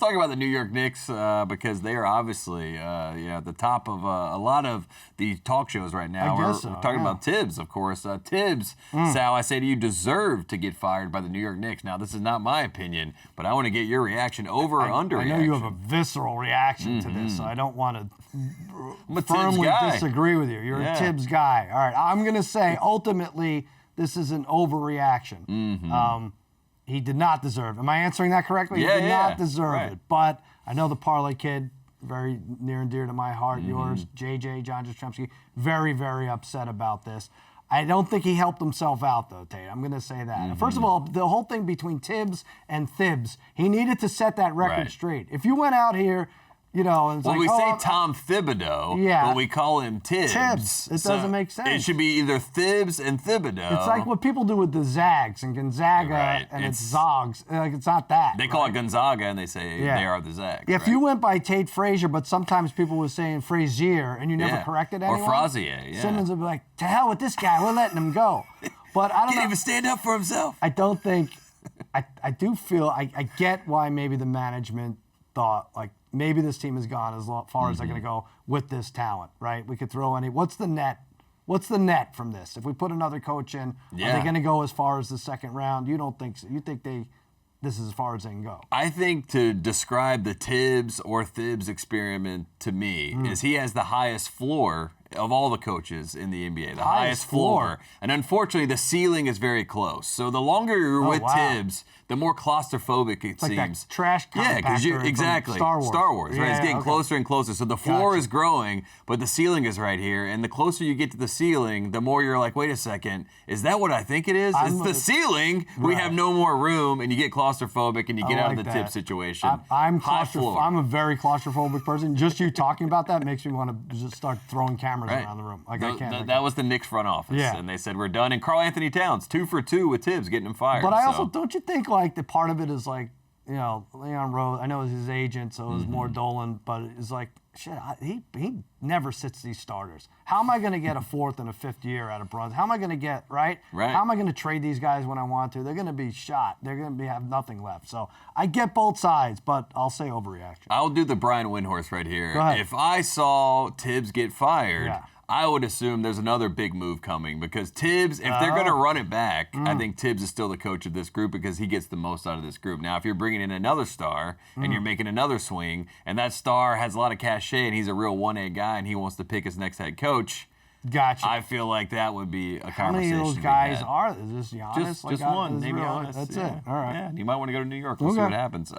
talk about the New York Knicks because they are obviously at the top of a lot of the talk shows right now. We're talking about Tibbs, of course. Tibbs, Sal, I say to you, deserve to get fired by the New York Knicks. Now, this is not my opinion, but I want to get your reaction over or under. I know you have a visceral reaction to this, so I don't want to firmly disagree with you. You're a Tibbs guy. All right, I'm going to say ultimately this is an overreaction. He did not deserve it. Am I answering that correctly? He did not deserve it. But I know the Parlay Kid, very near and dear to my heart, yours, JJ, John Jastrzemski, very, very upset about this. I don't think he helped himself out, though, Tate. I'm going to say that. First of all, the whole thing between Tibbs and Thibs, he needed to set that record straight. If you went out here, and it's we say Tom Thibodeau, but we call him Tibbs. It doesn't make sense. It should be either Thibs and Thibodeau. It's like what people do with the Zags and Gonzaga and it's Zogs. Like, it's not that. They call it Gonzaga and they say they are the Zags. If you went by Tate Frazier, but sometimes people were saying Frazier and you never corrected anyone. Or Frazier, Simmons would be like, to hell with this guy, we're letting him go. But I don't know. Can't even stand up for himself. I don't think, I do feel, I get why maybe the management thought, like, maybe this team has gone as far as they're going to go with this talent, right? We could throw what's the net? What's the net from this? If we put another coach in, are they going to go as far as the second round? You don't think so. You think this is as far as they can go? I think to describe the Tibbs or Thibs experiment to me is he has the highest floor of all the coaches in the NBA, the highest floor. And unfortunately, the ceiling is very close. So the longer you're with Tibbs, the more claustrophobic it seems. That trash compactor exactly. Star Wars, right? It's getting closer and closer. So the floor is growing, but the ceiling is right here. And the closer you get to the ceiling, the more you're like, wait a second, is that what I think it is? It's the ceiling. We have no more room, and you get claustrophobic, and you get out of the Tibbs situation. I'm a very claustrophobic person. Just you talking about that makes me want to just start throwing cameras around the room. Like, I can't. That was the Knicks front office, and they said we're done. And Karl Anthony Towns, 2 for 2 with Tibbs, getting him fired. But I also don't you think like the part of it is like, Leon Rose. I know it was his agent, so it was more Dolan, but it's like shit. He never sits these starters. How am I going to get a 4th and a 5th year out of Bruns? How am I going to get right? How am I going to trade these guys when I want to? They're going to be shot. They're going to have nothing left. So I get both sides, but I'll say overreaction. I'll do the Brian Windhorst right here. Go ahead. If I saw Tibbs get fired, I would assume there's another big move coming because Tibbs, if they're going to run it back, I think Tibbs is still the coach of this group because he gets the most out of this group. Now, if you're bringing in another star and you're making another swing, and that star has a lot of cachet and he's a real 1A guy and he wants to pick his next head coach, gotcha. I feel like that would be a conversation. How many of those guys are? Is this Giannis? Just one, maybe Giannis. That's it. All right. Yeah, you might want to go to New York. We'll see what happens.